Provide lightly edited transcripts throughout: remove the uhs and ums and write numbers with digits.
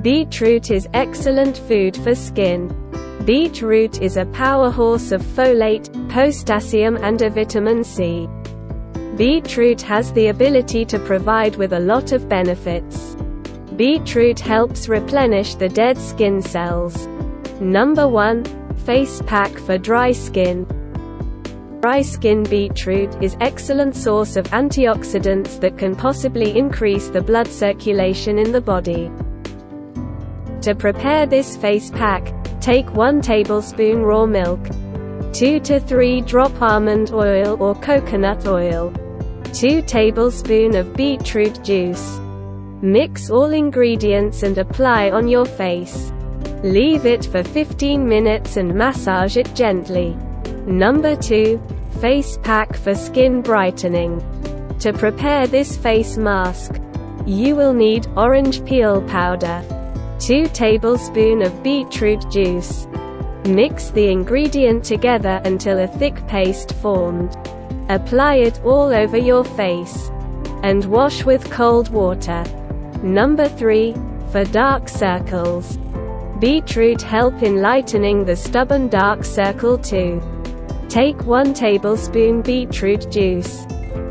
Beetroot is excellent food for skin. Beetroot is a powerhouse of folate, potassium and a vitamin C. Beetroot has the ability to provide with a lot of benefits. Beetroot helps replenish the dead skin cells. Number 1. Face pack for dry skin. Dry skin beetroot is excellent source of antioxidants that can possibly increase the blood circulation in the body. To prepare this face pack, take 1 tablespoon raw milk, 2 to 3 drop almond oil or coconut oil, 2 tablespoons of beetroot juice. Mix all ingredients and apply on your face. Leave it for 15 minutes and massage it gently. Number 2. Face pack for skin brightening. To prepare this face mask, you will need orange peel powder, 2 tablespoons of beetroot juice. Mix the ingredient together until a thick paste formed. Apply it all over your face and wash with cold water. Number 3. For dark circles. Beetroot help in lightening the stubborn dark circle too. Take 1 tablespoon beetroot juice,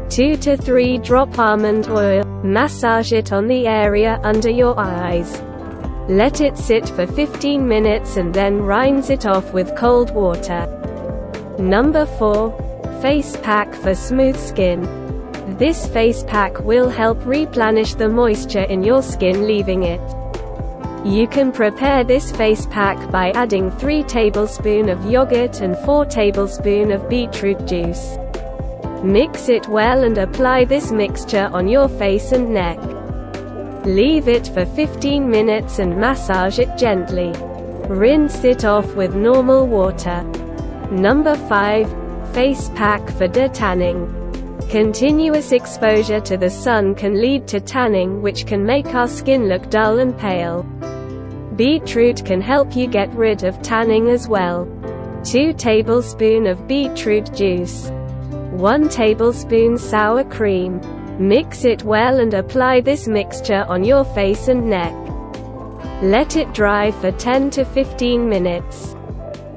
2 to 3 drop almond oil, massage it on the area under your eyes. Let it sit for 15 minutes and then rinse it off with cold water. Number 4. Face pack for smooth skin. This face pack will help replenish the moisture in your skin, leaving it. You can prepare this face pack by adding 3 tablespoons of yogurt and 4 tablespoons of beetroot juice. Mix it well and apply this mixture on your face and neck. Leave it for 15 minutes and massage it gently. Rinse it off with normal water. Number 5. Face pack for detanning. Continuous exposure to the sun can lead to tanning, which can make our skin look dull and pale. Beetroot can help you get rid of tanning as well. 2 tablespoons of beetroot juice, 1 tablespoon sour cream. Mix it well and apply this mixture on your face and neck. Let it dry for 10 to 15 minutes.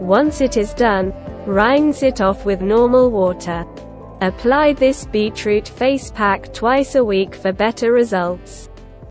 Once it is done, rinse it off with normal water. Apply this beetroot face pack twice a week for better results.